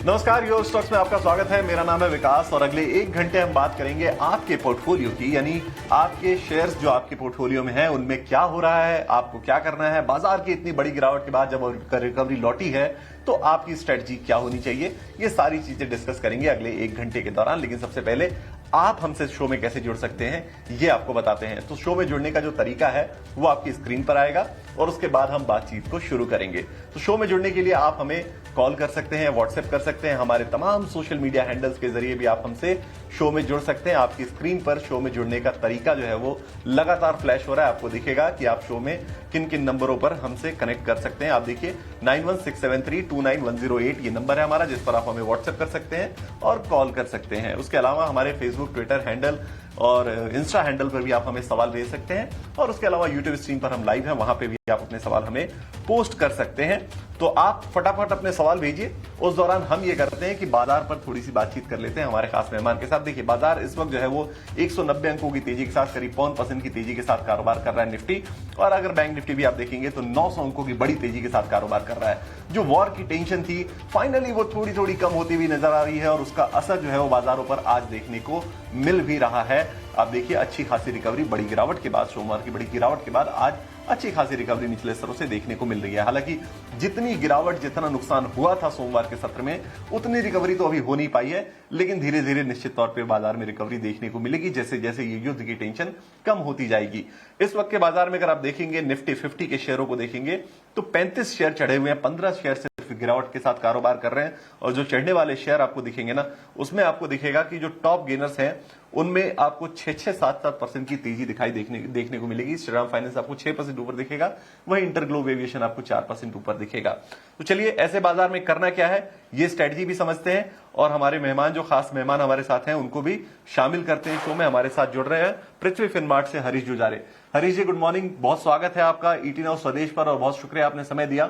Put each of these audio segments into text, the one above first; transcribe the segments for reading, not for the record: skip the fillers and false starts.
नमस्कार, your stocks में आपका स्वागत है। मेरा नाम है विकास और अगले 1 घंटे हम बात करेंगे आपके पोर्टफोलियो की, यानी आपके शेयर्स जो आपके पोर्टफोलियो में हैं उनमें क्या हो रहा है, आपको क्या करना है। बाजार की इतनी बड़ी गिरावट के बाद जब रिकवरी लौटी है तो आपकी स्ट्रेटजी क्या होनी चाहिए, ये सारी चीजें डिस्कस करेंगे अगले 1 घंटे के दौरान। लेकिन सबसे पहले आप हमसे शो में कैसे जुड़ सकते हैं ये आपको बताते हैं। तो शो में जुड़ने का जो तरीका है वो आपकी स्क्रीन पर आएगा और उसके बाद हम बातचीत को शुरू करेंगे। तो शो में जुड़ने के लिए आप हमें कॉल कर सकते हैं, व्हाट्सएप कर सकते हैं, हमारे तमाम सोशल मीडिया हैंडल्स के जरिए भी आप हमसे शो में जुड़ सकते हैं। आपकी स्क्रीन पर शो में जुड़ने का तरीका जो है वो लगातार फ्लैश हो रहा है। आपको दिखेगा कि आप शो में किन किन नंबरों पर हमसे कनेक्ट कर सकते हैं। आप देखिए 9167329108 ये नंबर है हमारा, जिस पर आप हमें व्हाट्सएप कर सकते हैं और कॉल कर सकते हैं। उसके अलावा हमारे फेसबुक, ट्विटर हैंडल और इंस्टा हैंडल पर भी आप हमें सवाल भेज सकते हैं और उसके अलावा यूट्यूब स्ट्रीम पर हम लाइव हैं, वहां पे भी आप अपने सवाल हमें पोस्ट कर सकते हैं। तो आप फटाफट अपने सवाल भेजिए। उस दौरान हम ये करते हैं कि बाजार पर थोड़ी सी बातचीत कर लेते हैं हमारे खास मेहमान के साथ। देखिए, बाजार इस वक्त जो है वो 190 अंकों की तेजी के साथ करीब 5% की तेजी के साथ कारोबार कर रहा है निफ्टी, और अगर बैंक निफ्टी भी आप देखेंगे तो 900 अंकों की बड़ी तेजी के साथ कारोबार कर रहा है। जो वॉर की टेंशन थी फाइनली वो थोड़ी थोड़ी कम होती हुई नजर आ रही है और उसका असर जो है वो बाजारों पर आज देखने को मिल भी रहा है। आप देखिए, अच्छी खासी रिकवरी बड़ी गिरावट के बाद, सोमवार की बड़ी गिरावट के बाद आज अच्छी खासी रिकवरी निचले स्तरों से देखने को मिल रही है। हालांकि जितनी गिरावट, जितना नुकसान हुआ था सोमवार के सत्र में, उतनी रिकवरी तो अभी हो नहीं पाई है, लेकिन धीरे धीरे निश्चित तौर पे बाजार में रिकवरी देखने को मिलेगी जैसे जैसे ये युद्ध की टेंशन कम होती जाएगी। इस वक्त के बाजार में अगर आप देखेंगे, निफ्टी 50 के शेयरों को देखेंगे तो 35 शेयर चढ़े हुए हैं, 15 शेयर सिर्फ गिरावट के साथ कारोबार कर रहे हैं। और जो चढ़ने वाले शेयर आपको दिखेंगे ना, उसमें आपको दिखेगा कि जो टॉप गेनर्स हैं उनमें आपको 6-6, 7-7% की तेजी देखने को मिलेगी। श्रीराम फाइनेंस आपको 6% ऊपर दिखेगा, वही इंटरग्लोब एविएशन आपको 4% ऊपर दिखेगा। तो चलिए, ऐसे बाजार में करना क्या है ये स्ट्रेटजी भी समझते हैं और हमारे मेहमान, जो खास मेहमान हमारे साथ हैं, उनको भी शामिल करते हैं शो में। हमारे साथ जुड़ रहे हैं पृथ्वी फिनमार्ट से हरीश जुजारे। हरीश जी, गुड मॉर्निंग, बहुत स्वागत है आपका ईटी नाउ स्वदेश पर और बहुत शुक्रिया आपने समय दिया।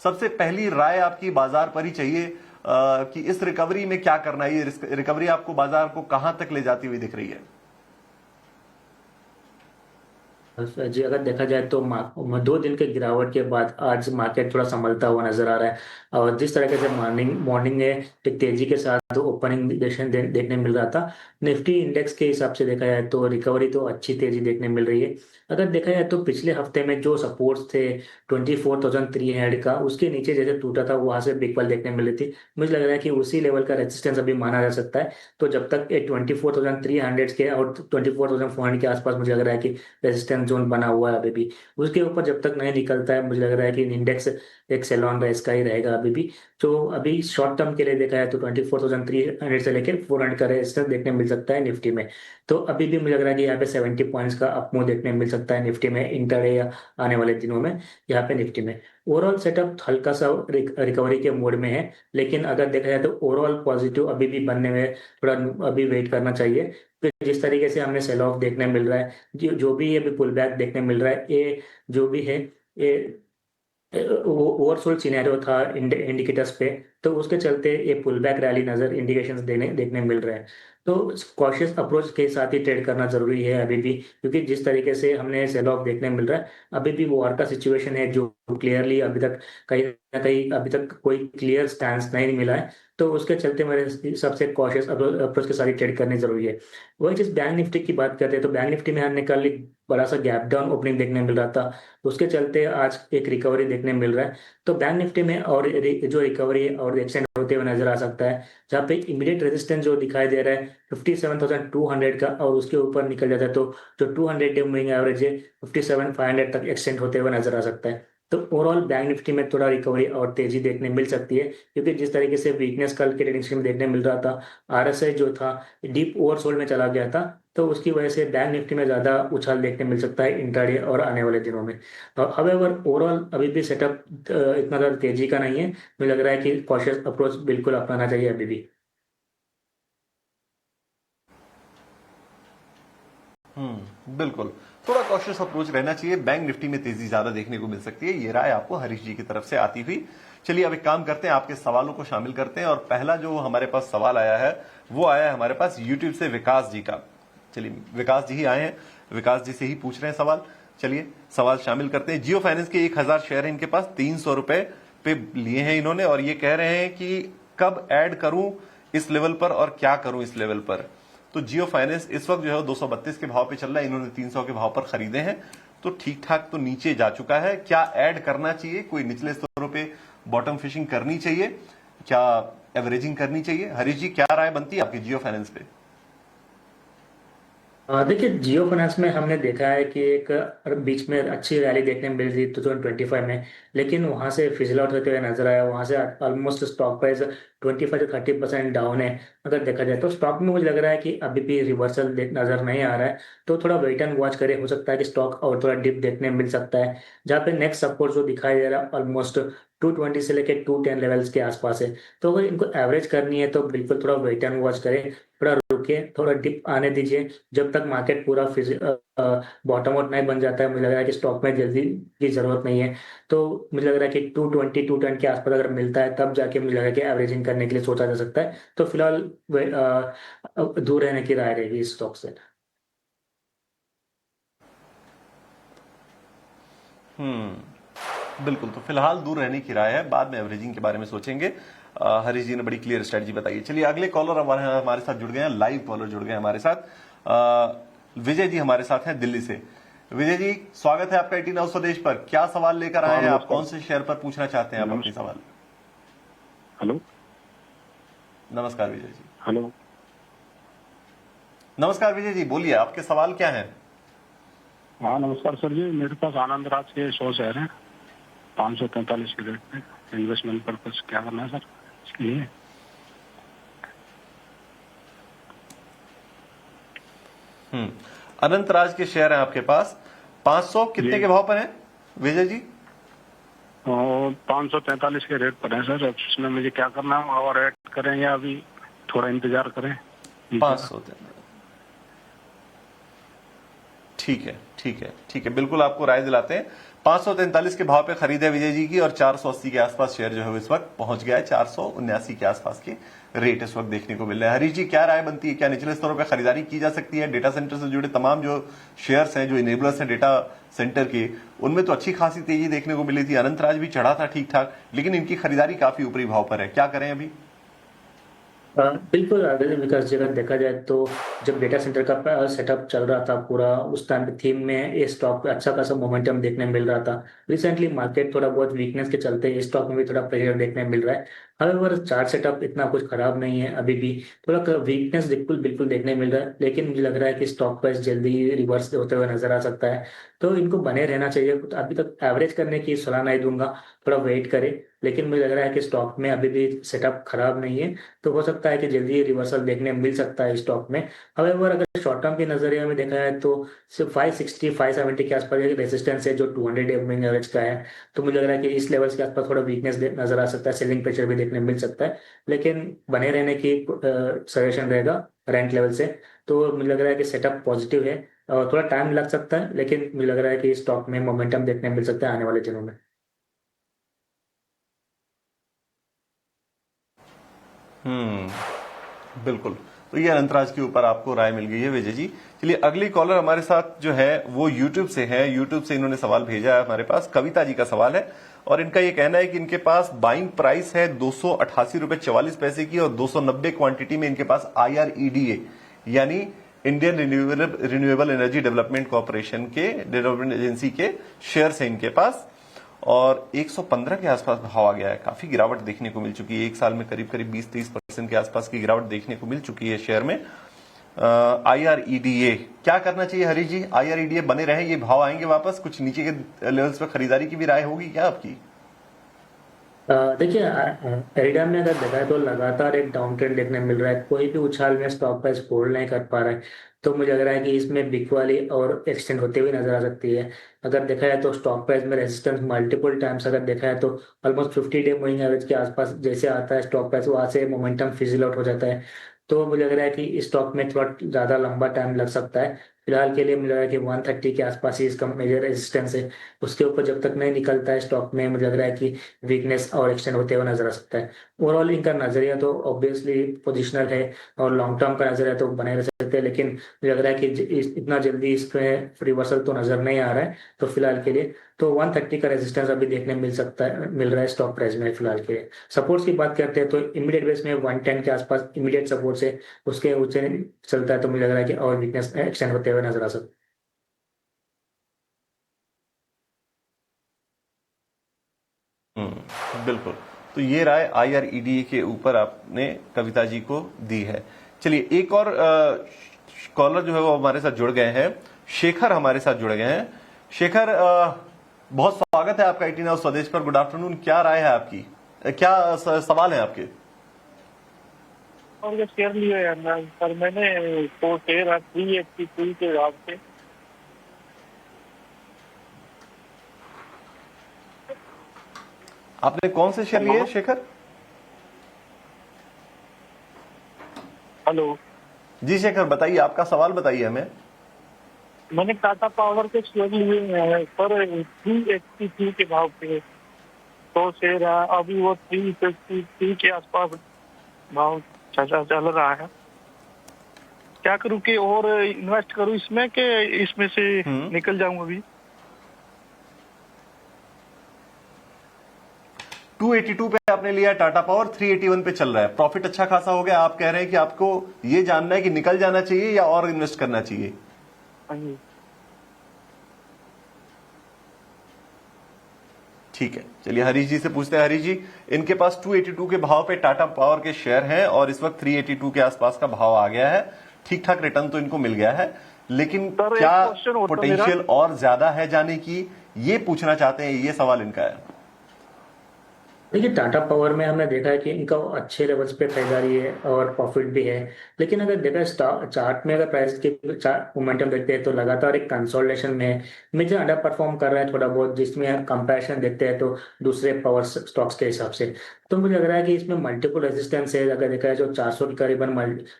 सबसे पहली राय आपकी बाजार पर ही चाहिए कि इस रिकवरी में क्या करना है। ये रिकवरी आपको बाजार को कहां तक ले जाती हुई दिख रही है? जी, अगर देखा जाए तो 2 दिन के गिरावट के बाद आज मार्केट थोड़ा संभलता हुआ नजर आ रहा है। और जिस तरीके से मॉर्निंग मॉर्निंग में एक तेजी के साथ ओपनिंग देखने मिल रहा था, निफ्टी इंडेक्स के हिसाब से देखा जाए तो रिकवरी तो अच्छी तेजी देखने मिल रही है। अगर देखा जाए तो पिछले हफ्ते में जो सपोर्ट्स थे 24,300 का, उसके नीचे जैसे टूटा था वहां से बिग बल देखने मिल रही थी। मुझे लग रहा है कि उसी लेवल का रेजिस्टेंस अभी माना जा सकता है। तो जब तक ये 24,300 के और 24,400 के आसपास मुझे लग रहा है कि रेजिस्टेंस जोन बना हुआ है अभी भी, उसके ऊपर जब तक नहीं निकलता है मुझे लग रहा है कि इंडेक्स एक सेलॉन रेस का ही रहेगा अभी भी। तो अभी शॉर्ट टर्म के लिए देखा है तो 24,300 से लेकर 400 का रेजिस्टेंस देखने मिल सकता है निफ्टी में। तो अभी भी मुझे लग रहा है कि यहाँ पे 70 पॉइंट्स का अपमूव देखने मिल सकता है निफ्टी में इंटरडे या आने वाले दिनों में। यहाँ पे निफ्टी में ओवरऑल सेटअप हल्का सा रिकवरी के मोड में है, लेकिन अगर देखा जाए तो ओवरऑल पॉजिटिव अभी भी बनने में थोड़ा अभी वेट करना चाहिए। फिर जिस तरीके से हमें सेल ऑफ देखने मिल रहा है, जो भी अभी पुल बैक देखने मिल रहा है, ये जो भी है ये ओवरसोल्ड सिनेरियो था इंडिकेटर्स पे। तो उसके चलते ये पुल बैक रैली नजर इंडिकेशंस देखने मिल रहे हैं। तो कॉशियस अप्रोच के साथ ही ट्रेड करना जरूरी है अभी भी, क्योंकि जिस तरीके से हमने सेल ऑफ देखने मिल रहा है, अभी भी वॉर का सिचुएशन है जो क्लियरली अभी तक कहीं ना कहीं अभी तक कोई क्लियर स्टैंड नहीं मिला है। तो उसके चलते मेरे सबसे कॉशियस अप्रोच के साथ ही ट्रेड करनी जरूरी है। वही चीज बैंक निफ्टी की बात करते हैं तो बैंक निफ्टी में हमने कल एक बड़ा सा गैप डाउन ओपनिंग देखने मिल रहा था, उसके चलते आज एक रिकवरी देखने मिल रहा है। तो बैंक निफ्टी में और जो रिकवरी और एक्सटेंड होते हुए नजर आ सकता है, जहाँ पे इमीडिएट रेजिस्टेंस जो दिखाई दे रहा है 57,200 का, और उसके ऊपर निकल जाता है तो जो 200 डे मूविंग एवरेज है 57,500 तक एक्सटेंड होते हुए नजर आ सकता है। तो ओवरऑल बैंक निफ्टी में थोड़ा रिकवरी और तेजी देखने मिल सकती है, क्योंकि जिस तरीके से वीकनेस कल के ट्रेडिंग में देखने मिल रहा था, आरएसआई जो था डीप ओवरसोल्ड में चला गया था, तो उसकी वजह से बैंक निफ्टी में ज्यादा उछाल देखने मिल सकता है इंट्राडे और आने वाले दिनों में। हाउएवर ओवरऑल अभी भी सेटअप इतना ज्यादा तेजी का नहीं है। मुझे लग रहा है कि कॉशियस अप्रोच बिल्कुल अपनाना चाहिए अभी भी। बिल्कुल, थोड़ा कॉशियस अप्रोच रहना चाहिए। बैंक निफ्टी में तेजी ज्यादा देखने को मिल सकती है, ये राय आपको हरीश जी की तरफ से आती हुई। चलिए, अब एक काम करते हैं, आपके सवालों को शामिल करते हैं और पहला जो हमारे पास सवाल आया है वो आया है हमारे पास यूट्यूब से विकास जी का। चलिए, विकास जी ही आए हैं, विकास जी से ही पूछ रहे हैं सवाल। चलिए, सवाल शामिल करते हैं। जियो फाइनेंस के 1,000 शेयर है इनके पास, 300 रुपए पे लिए हैं इन्होंने और ये कह रहे हैं कि कब ऐड करूं इस लेवल पर और क्या करूं इस लेवल पर। तो जियो फाइनेंस इस वक्त जो है 232 के भाव पे चल रहा है, इन्होंने 300 के भाव पर खरीदे हैं, तो ठीक ठाक तो नीचे जा चुका है। क्या ऐड करना चाहिए, कोई निचले स्तरों पे बॉटम फिशिंग करनी चाहिए, क्या एवरेजिंग करनी चाहिए? हरीश जी, क्या राय बनती है आपकी जियो फाइनेंस पे? देखिए, जियो फाइनेंस में हमने देखा है कि एक बीच में अच्छी रैली देखने में मिल रही 2025 में, लेकिन वहां से फिजल आउट होते हुए नजर आया। वहां से ऑलमोस्ट स्टॉक प्राइस 25 से 30% डाउन है। अगर देखा जाए तो स्टॉक में मुझे लग रहा है कि अभी भी रिवर्सल नजर नहीं आ रहा है, तो थोड़ा वेट एंड वॉच करें। हो सकता है कि स्टॉक और थोड़ा डिप देखने में मिल सकता है, जहाँ पे नेक्स्ट सपोर्ट जो दिखाई दे रहा है ऑलमोस्ट 220 से लेकर 210 लेवल्स के आसपास है। तो अगर इनको एवरेज करनी है तो बिल्कुल थोड़ा वेट एंड वॉच करें, थोड़ा रुके, थोड़ा डिप आने दीजिए। जब तक मार्केट पूरा बॉटम आउट नहीं बन जाता है, मुझे लग रहा है कि स्टॉक में जल्दी की जरूरत नहीं है। तो मुझे लग रहा है कि 220 210 के आसपास अगर मिलता है तब जाके मुझे लग रहा है कि एवरेजिंग करने के लिए सोचा जा सकता है। तो फिलहाल दूर रहने की राय रहेगी इस स्टॉक से। बिल्कुल, तो फिलहाल दूर रहने की राय है, बाद में एवरेजिंग के बारे में सोचेंगे। हरीश जी ने बड़ी क्लियर स्ट्रेटजी बताई है। चलिए, अगले कॉलर हमारे हमारे साथ जुड़ गए हैं, लाइव कॉलर जुड़ गए हैं हमारे साथ। विजय जी हमारे साथ हैं दिल्ली से। विजय जी, स्वागत है आपका 18 हाउस स्वदेश पर। क्या सवाल लेकर आए हैं आप, कौन से शेयर पर पूछना चाहते हैं आप अपनी सवाल? हेलो, नमस्कार विजय जी। हेलो, नमस्कार विजय जी, बोलिए, आपके सवाल क्या है? हाँ नमस्कार सर जी। मेरे पास आनंद राज के 100 शेयर हैं 543 के रेट पे। इन्वेस्टमेंट पर्पज क्या करना है सर इसके लिए? अनंत राज के शेयर हैं आपके पास, 500 कितने के भाव पर हैं विजय जी? और 543 के रेट पर है सर। अब इसमें मुझे क्या करना है, और ऐड करें या अभी थोड़ा इंतजार करें? 500, ठीक है, ठीक है, ठीक है, बिल्कुल आपको राय दिलाते हैं। 543 के भाव पे खरीद है विजय जी की, और 480 के आसपास शेयर जो है इस वक्त पहुंच गया है। 479 के आसपास के रेट इस वक्त देखने को मिल रहे हैं। हरीश जी, क्या राय बनती है, क्या निचले स्तरों पर खरीदारी की जा सकती है? डेटा सेंटर से जुड़े तमाम जो शेयर्स हैं, जो इनेबलर्स हैं डेटा सेंटर के, उनमें तो अच्छी खासी तेजी देखने को मिली थी। अनंतराज भी चढ़ा था ठीक ठाक, लेकिन इनकी खरीदारी काफी ऊपरी भाव पर है, क्या करें अभी? बिल्कुल आगे विकास जी, अगर देखा जाए तो जब डेटा सेंटर का सेटअप चल रहा था पूरा, उस टाइम पे थीम में ये स्टॉक पे अच्छा खासा मोमेंटम देखने मिल रहा था। रिसेंटली मार्केट थोड़ा बहुत वीकनेस के चलते इस स्टॉक में भी थोड़ा प्रेशर देखने मिल रहा है। हाउएवर चार्ट सेटअप इतना कुछ खराब नहीं है, अभी भी थोड़ा वीकनेस बिल्कुल बिल्कुल देखने मिल रहा है, लेकिन मुझे लग रहा है कि स्टॉक प्राइस जल्दी रिवर्स होते हुए नजर आ सकता है। तो इनको बने रहना चाहिए। तो अभी तक एवरेज करने की सलाह नहीं दूंगा, थोड़ा वेट करें। लेकिन मुझे लग रहा है कि स्टॉक में अभी भी सेटअप खराब नहीं है, तो हो सकता है कि जल्दी रिवर्सल देखने मिल सकता है स्टॉक में। हाउएवर अगर शॉर्ट टर्म के नजरिए में देखा जाए तो सिर्फ 560 570 के आसपास एक रेजिस्टेंस है जो 200 डे मूविंग एवरेज का है। तो मुझे लग रहा है कि इस लेवल्स के आसपास थोड़ा वीकनेस नजर आ सकता है, सेलिंग प्रेशर भी देखने मिल सकता है। लेकिन बने रहने की सजेशन रहेगा रैंक लेवल से। तो मुझे लग रहा है कि सेटअप पॉजिटिव है, और थोड़ा टाइम लग सकता है, लेकिन मुझे लग रहा है कि स्टॉक में मोमेंटम देखने मिल सकता है आने वाले दिनों में। बिल्कुल, तो ये अनंतराज के ऊपर आपको राय मिल गई है विजय जी। चलिए, अगली कॉलर हमारे साथ जो है वो यूट्यूब से है। यूट्यूब से इन्होंने सवाल भेजा है हमारे पास, कविता जी का सवाल है, और इनका ये कहना है कि इनके पास बाइंग प्राइस है 288 रुपए 44 पैसे की, और 290 क्वांटिटी में इनके पास IREDA यानी Indian renewable energy development corporation के, डेवलपमेंट एजेंसी के शेयर्स हैं इनके पास, और 115 के आसपास भाव आ गया है। काफी गिरावट देखने को मिल चुकी है, एक साल में करीब करीब 20-30% के आसपास की गिरावट देखने को मिल चुकी है शेयर में। IREDA क्या करना चाहिए हरीश जी? IREDA बने रहे, ये भाव आएंगे वापस, कुछ नीचे के लेवल्स पर खरीदारी की भी राय होगी क्या आपकी? देखिए, एरिडा में अगर देखा है तो लगातार एक डाउन ट्रेंड देखने मिल रहा है, कोई भी उछाल में स्टॉक प्राइस होल्ड नहीं कर पा रहा है। तो मुझे लग रहा है कि इसमें बिग वाली और एक्सटेंड होते हुए नजर आ सकती है। अगर देखा है तो स्टॉक प्राइस में रेजिस्टेंस मल्टीपल टाइम्स अगर देखा है तो ऑलमोस्ट 50 डे मूविंग एवरेज के आसपास जैसे आता है स्टॉक प्राइस, वहां से मोमेंटम फिजल आउट हो जाता है। तो मुझे लग रहा है कि इस स्टॉक में थोड़ा ज्यादा लंबा टाइम लग सकता है। फिलहाल के लिए मुझे लग रहा है कि 130 के आसपास ही इसका मेजर रेजिस्टेंस है। उसके ऊपर जब तक नहीं निकलता है स्टॉक में, मुझे लग रहा है कि वीकनेस और एक्सटेंड होते हुए नजर आ सकता है। ओवरऑल इनका नजरिया तो ऑब्वियसली पोजिशनल है और लॉन्ग टर्म का नजरिया तो बने रह सकते हैं, लेकिन मुझे लग रहा है कि इतना जल्दी इसमें रिवर्सल तो नजर नहीं आ रहा है। तो फिलहाल के लिए तो 130 का रेजिस्टेंस अभी देखने मिल रहा है स्टॉक प्राइस में फिलहाल के लिए। सपोर्ट्स की बात करते हैं तो इमीडिएट बेस में 110 के आसपास इमीडिएट सपोर्ट से उसके ऊंचे चलता है तो मुझे लग रहा है कि और वीकनेस एक्सटेंड होते हुए नजर आ सकता है। बिल्कुल। तो ये राय IREDA के ऊपर आपने कविता जी को दी है। चलिए एक और कॉलर जो है वो हमारे साथ जुड़ गए हैं, शेखर हमारे साथ जुड़ गए हैं। शेखर, बहुत स्वागत है आपका 18 हाउस स्वदेश पर। गुड आफ्टरनून, क्या राय है आपकी, क्या सवाल है आपके? और ये शेयर लिए है ना सर, मैंने तो शेयर 383 के हिसाब से। आपने कौन से शेयर लिए शेखर? हेलो जी शेखर, बताइए, आपका सवाल बताइए हमें। मैंने टाटा पावर के शेयर लिए हैं पर 383 के भाव पे तो शेयर है। अभी वो 353 के आसपास भाव चल रहा है। क्या करूं कि और इन्वेस्ट करूं इसमें कि इसमें से निकल जाऊं अभी? 282 पे आपने लिया टाटा पावर, 381 पे चल रहा है, प्रॉफिट अच्छा खासा हो गया। आप कह रहे हैं कि आपको ये जानना है कि निकल जाना चाहिए या और इन्वेस्ट करना चाहिए? हाँ जी। ठीक है, चलिए हरीश जी से पूछते हैं। हरीश जी, इनके पास 282 के भाव पे टाटा पावर के शेयर हैं और इस वक्त 382 के आसपास का भाव आ गया है। ठीक ठाक रिटर्न तो इनको मिल गया है, लेकिन क्या पोटेंशियल और ज्यादा है जाने की, ये पूछना चाहते हैं। ये सवाल इनका है। देखिए टाटा पावर में हमने देखा है कि इनका अच्छे लेवल्स पे खरीदारी है और प्रॉफिट भी है, लेकिन अगर देखा चार्ट में अगर प्राइस के मोमेंटम देखते हैं तो लगातार एक कंसोलिडेशन में है। मुझे अंडर परफॉर्म कर रहा है थोड़ा बहुत, जिसमें कंपैरिजन देखते हैं तो दूसरे पावर स्टॉक्स के हिसाब से। तो मुझे लग रहा है कि इसमें मल्टीपल रेजिस्टेंस है। अगर देखा है जो 400 के करीबन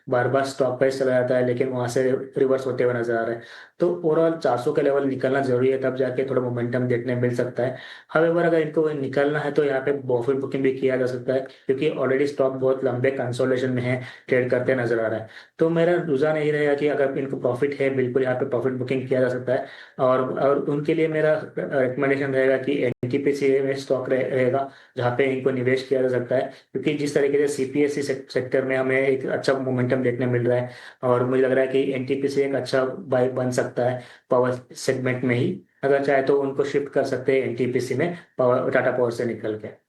बार बार स्टॉक प्राइस चला जाता है, लेकिन वहां से रिवर्स होते हुए नजर आ रहा है। तो ओवरऑल 400 के लेवल निकलना जरूरी है, तब जाके थोड़ा मोमेंटम देखने मिल सकता है। हावेवर अगर इनको निकलना है तो यहाँ पे प्रॉफिट बुकिंग भी किया जा सकता है, क्योंकि ऑलरेडी स्टॉक बहुत लंबे कंसोलिडेशन में है, ट्रेड करते नजर आ रहा है। तो मेरा रुझान यही रहेगा कि अगर इनको प्रॉफिट है, बिल्कुल यहाँ पे प्रॉफिट बुकिंग किया जा सकता है। और उनके लिए मेरा रिकमेंडेशन रहेगा कि NTPC में स्टॉक रहेगा, जहाँ पे इनको निवेश किया जा सकता है, क्योंकि जिस तरीके से CPSE सेक्टर में हमें एक अच्छा मोमेंटम देखने मिल रहा है, और मुझे लग रहा है कि NTPC एक अच्छा बाय बन सकता है पावर सेगमेंट में ही। अगर चाहे तो उनको शिफ्ट कर सकते हैं NTPC में, टाटा पावर से निकल के।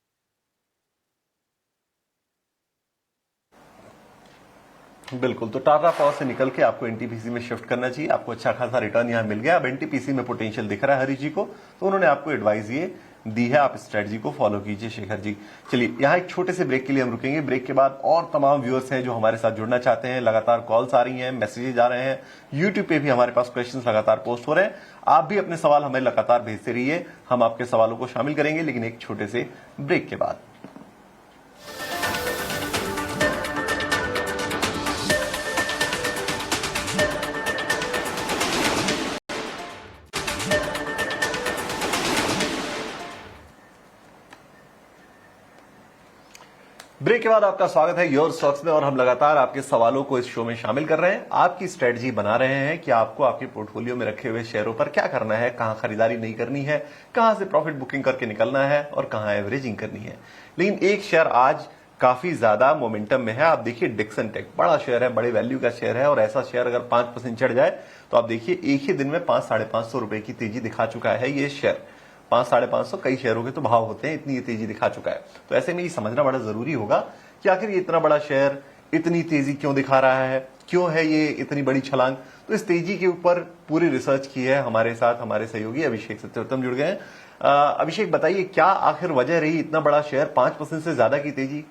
बिल्कुल, तो टाटा पावर से निकल के आपको NTPC में शिफ्ट करना चाहिए। आपको अच्छा खासा रिटर्न यहां मिल गया। अब NTPC में पोटेंशियल दिख रहा है हरीश जी को, तो उन्होंने आपको एडवाइस ये दी है, आप स्ट्रेटजी को फॉलो कीजिए शेखर जी। चलिए यहां एक छोटे से ब्रेक के लिए हम रुकेंगे। ब्रेक के बाद और तमाम व्यूअर्स हैं जो हमारे साथ जुड़ना चाहते हैं। लगातार कॉल्स आ रही हैं, मैसेजेस आ रहे हैं, यूट्यूब पे भी हमारे पास क्वेश्चंस लगातार पोस्ट हो रहे हैं। आप भी अपने सवाल हमें लगातार भेजते रहिए, हम आपके सवालों को शामिल करेंगे, लेकिन एक छोटे से ब्रेक के बाद। ब्रेक के बाद आपका स्वागत है योर स्टॉक्स में, और हम लगातार आपके सवालों को इस शो में शामिल कर रहे हैं, आपकी स्ट्रेटजी बना रहे हैं कि आपको आपके पोर्टफोलियो में रखे हुए शेयरों पर क्या करना है, कहां खरीदारी नहीं करनी है, कहां से प्रॉफिट बुकिंग करके निकलना है और कहां एवरेजिंग करनी है। लेकिन एक शेयर आज काफी ज्यादा मोमेंटम में है। आप देखिए डिक्सन टेक, बड़ा शेयर है, बड़े वैल्यू का शेयर है, और ऐसा शेयर अगर 5% चढ़ जाए तो आप देखिए एक ही दिन में 500-550 रुपए की तेजी दिखा चुका है ये शेयर। 500-550 कई शेयरों के तो भाव होते हैं, इतनी ये तेजी दिखा चुका है। तो ऐसे में ये समझना बड़ा जरूरी होगा कि आखिर ये इतना बड़ा शेयर इतनी तेजी क्यों दिखा रहा है, क्यों है ये इतनी बड़ी छलांग। तो इस तेजी के ऊपर पूरी रिसर्च की है हमारे साथ हमारे सहयोगी अभिषेक सत्यव्रतम जुड़ गए हैं। अभिषेक बताइए, क्या आखिर वजह रही इतना बड़ा शेयर 5% से ज्यादा की तेजी?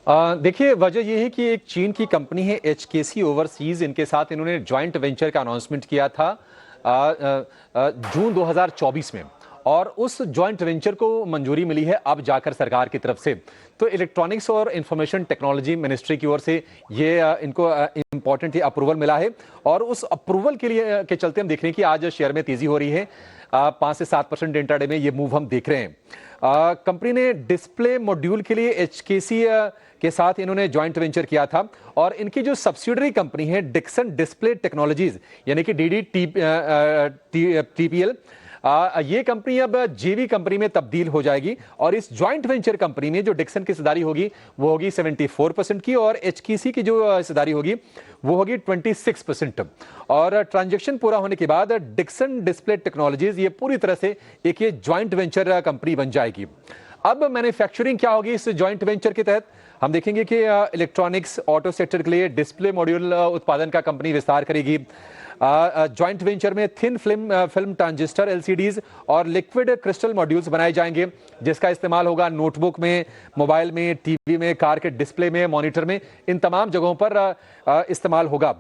देखिए वजह यह है कि एक चीन की कंपनी है HKC ओवरसीज, इनके साथ इन्होंने ज्वाइंट वेंचर का अनाउंसमेंट किया था जून 2024 में, और उस जॉइंट वेंचर को मंजूरी मिली है अब जाकर सरकार की तरफ से। तो इलेक्ट्रॉनिक्स और इंफॉर्मेशन टेक्नोलॉजी मिनिस्ट्री की ओर से ये इनको इंपॉर्टेंट अप्रूवल मिला है और उस अप्रूवल के चलते हम देख रहे हैं कि आज शेयर में तेजी हो रही है। 5 से 7% इंट्राडे में ये मूव हम देख रहे हैं। कंपनी ने डिस्प्ले मॉड्यूल के लिए एचकेसी के साथ इन्होंने जॉइंट वेंचर किया था और इनकी जो सब्सिडरी कंपनी है डिक्सन डिस्प्ले टेक्नोलॉजीज यानी कि DDTPL, ये कंपनी अब जेवी कंपनी में तब्दील हो जाएगी और इस जॉइंट वेंचर कंपनी में जो डिक्सन की हिस्सेदारी होगी वो होगी 74% की और एचकेसी की जो हिस्सेदारी होगी वो होगी 26%। और ट्रांजैक्शन पूरा होने के बाद डिक्सन डिस्प्ले टेक्नोलॉजीज ये पूरी तरह से एक ये जॉइंट वेंचर कंपनी बन जाएगी। अब मैन्युफैक्चरिंग क्या होगी इस जॉइंट वेंचर के तहत? हम देखेंगे कि इलेक्ट्रॉनिक्स ऑटो सेक्टर के लिए डिस्प्ले मॉड्यूल उत्पादन का कंपनी विस्तार करेगी। जॉइंट वेंचर में थिन फिल्म ट्रांजिस्टर एलसीडीज और लिक्विड क्रिस्टल मॉड्यूल्स बनाए जाएंगे जिसका इस्तेमाल होगा नोटबुक में, मोबाइल में, टीवी में, कार के डिस्प्ले में, मॉनिटर में, इन तमाम जगहों पर इस्तेमाल होगा।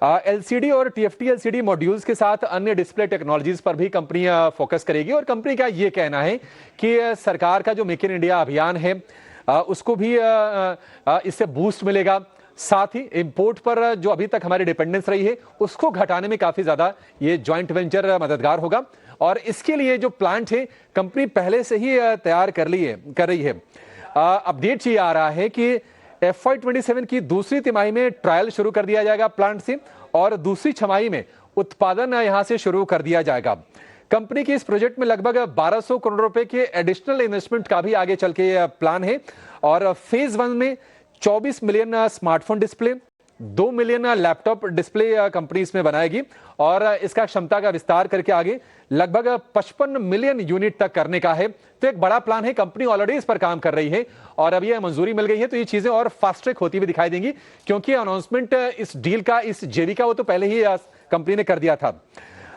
एलसीडी और टीएफटी एलसीडी मॉड्यूल्स के साथ अन्य डिस्प्ले टेक्नोलॉजीज पर भी कंपनी फोकस करेगी और कंपनी का ये कहना है कि सरकार का जो मेक इन इंडिया अभियान है उसको भी इससे बूस्ट मिलेगा। साथ ही इंपोर्ट पर जो अभी तक हमारी डिपेंडेंस रही है उसको घटाने में काफी ज्यादा ये जॉइंट वेंचर मददगार होगा और इसके लिए जो प्लांट है कंपनी पहले से ही तैयार कर रही है। अपडेट ये आ रहा है कि FY27 की दूसरी तिमाही में ट्रायल शुरू कर दिया जाएगा प्लांट से और दूसरी छमाही में उत्पादन यहां से शुरू कर दिया जाएगा। कंपनी के इस प्रोजेक्ट में लगभग 1200 करोड़ रुपए के एडिशनल इन्वेस्टमेंट का भी आगे चल के प्लान है और फेज 1 में 24 million smartphone display, 2 million laptop display company इसमें बनाएगी और इसका क्षमता का विस्तार करके आगे लगभग 55 मिलियन यूनिट तक करने का है। तो एक बड़ा प्लान है, कंपनी ऑलरेडी इस पर काम कर रही है और अब ये मंजूरी मिल गई है तो ये चीजें और फास्ट ट्रैक होती हुई दिखाई देंगी क्योंकि अनाउंसमेंट इस डील का, इस जेवी का वो तो पहले ही कंपनी ने कर दिया था।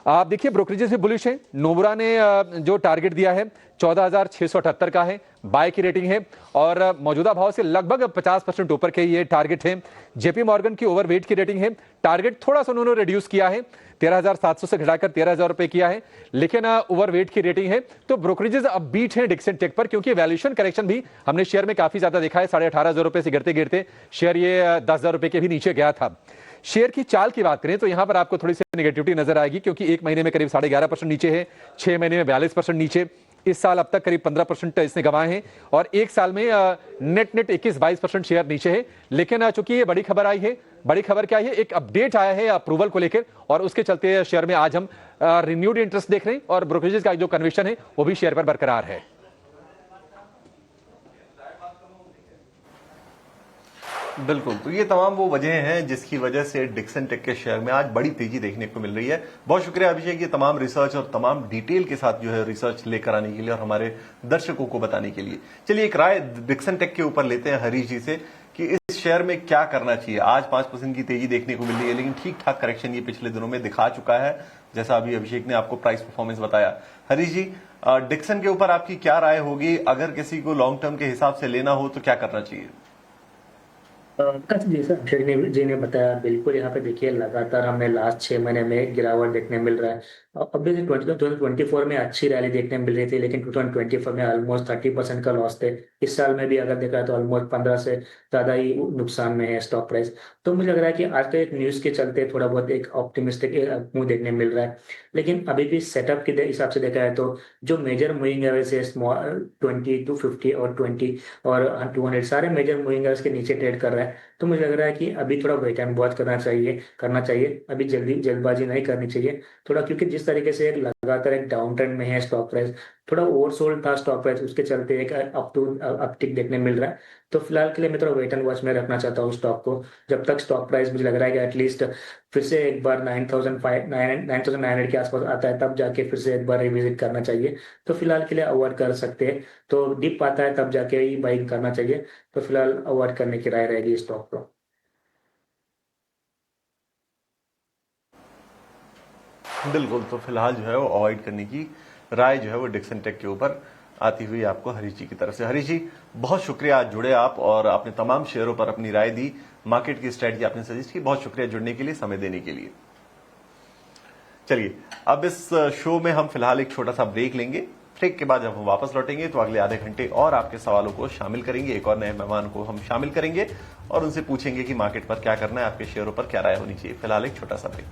आप देखिए ब्रोकरेजेस भी बुलिश है। नोमुरा ने जो टारगेट दिया है 14,678 का है, बाय की रेटिंग है और मौजूदा भाव से लगभग 50% ऊपर के ये टारगेट है। जेपी मॉर्गन की ओवरवेट की रेटिंग है, टारगेट थोड़ा सा उन्होंने रिड्यूस किया है, 13,700 से घटाकर 13,000 रुपए किया है, लेकिन ओवरवेट की रेटिंग है। तो ब्रोकरेजेस अब बीट है डिक्सन टेक पर क्योंकि वैल्यूएशन करेक्शन भी हमने शेयर में काफी ज्यादा देखा है। 18,500 रुपए से गिरते गिरते शेयर ये 10,000 रुपए के भी नीचे गया था। शेयर की चाल की बात करें तो यहां पर आपको थोड़ी सी नेगेटिविटी नजर आएगी क्योंकि एक महीने में करीब 11.5% नीचे है, 6 महीने में 42% नीचे, इस साल अब तक करीब 15% इसने गंवाए हैं और एक साल में नेट 21-22% शेयर नीचे है। लेकिन चूंकि ये बड़ी खबर आई है, बड़ी खबर क्या है, एक अपडेट आया है अप्रूवल को लेकर और उसके चलते शेयर में आज हम रिन्यूड इंटरेस्ट देख रहे हैं और ब्रोकरेजेस का जो कन्विक्शन है वो भी शेयर पर बरकरार है। बिल्कुल, तो ये तमाम वो वजह हैं जिसकी वजह से डिक्सन टेक के शेयर में आज बड़ी तेजी देखने को मिल रही है। बहुत शुक्रिया अभिषेक, ये तमाम रिसर्च और तमाम डिटेल के साथ जो है रिसर्च लेकर आने के लिए और हमारे दर्शकों को बताने के लिए। चलिए एक राय डिक्सन टेक के ऊपर लेते हैं हरीश जी से कि इस शेयर में क्या करना चाहिए। आज 5% की तेजी देखने को मिल रही है लेकिन ठीक ठाक करेक्शन ये पिछले दिनों में दिखा चुका है जैसा अभी अभिषेक ने आपको प्राइस परफॉर्मेंस बताया। हरीश जी, डिक्सन के ऊपर आपकी क्या राय होगी? अगर किसी को लॉन्ग टर्म के हिसाब से लेना हो तो क्या करना चाहिए? जैसा अभिषेक जी ने बताया बिल्कुल, यहाँ पे देखिए लगातार हमें लास्ट 6 महीने में गिरावट देखने मिल रहा है। अभी 2024 में अच्छी रैली देखने मिल रही थी लेकिन 2025 में ऑलमोस्ट 30% का लॉस थे। इस साल में भी अगर देखा तो ऑलमोस्ट 15 से ज्यादा ही नुकसान में है स्टॉक प्राइस। तो मुझे लग रहा है कि आज के एक न्यूज के चलते थोड़ा बहुत एक ऑप्टिमिस्टिक मूव देखने मिल रहा है। लेकिन अभी भी सेटअप के हिसाब से देखा है तो जो मेजर मूविंग एवरेज है 20 to 50 और 20 और 200 सारे मेजर मूविंग एवरेज के नीचे ट्रेड कर रहा है। तो मुझे लग रहा है कि अभी थोड़ा वेट एंड वॉच करना चाहिए। अभी जल्दबाजी नहीं करनी चाहिए थोड़ा, क्योंकि जिस तरीके से लगातार एक डाउन ट्रेंड में है स्टॉक प्राइस, थोड़ा ओवरसोल्ड था स्टॉक प्राइस, उसके चलते एक अपटिक देखने मिल रहा है। तो फिलहाल के लिए मैं थोड़ा वेट एंड वॉच में रखना चाहता हूँ स्टॉक को, जब तक स्टॉक प्राइस मुझे लग रहा है कि एटलीस्ट फिर से एक बार 9,900 के आसपास आता है तब जाके फिर से एक बार रिविजिट करना चाहिए। तो फिलहाल के लिए अवॉइड कर सकते हैं, तो डिप आता है तब जाके ही बाइंग करना चाहिए। तो फिलहाल अवॉइड करने की राय रहेगी स्टॉक को। बिल्कुल, तो फिलहाल जो है वो अवॉइड करने की राय जो है वो डिक्सन टेक के ऊपर आती हुई आपको हरीश जी की तरफ से। हरीश जी, बहुत शुक्रिया, आज जुड़े आप और आपने तमाम शेयरों पर अपनी राय दी, मार्केट की स्ट्रेटजी आपने सजेस्ट की। बहुत शुक्रिया जुड़ने के लिए, समय देने के लिए। चलिए अब इस शो में हम फिलहाल एक छोटा सा ब्रेक लेंगे ब्रेक के बाद जब हम वापस लौटेंगे तो अगले आधे घंटे और आपके सवालों को शामिल करेंगे, एक और नए मेहमान को हम शामिल करेंगे और उनसे पूछेंगे कि मार्केट पर क्या करना है, आपके शेयरों पर क्या राय होनी चाहिए। फिलहाल एक छोटा सा ब्रेक।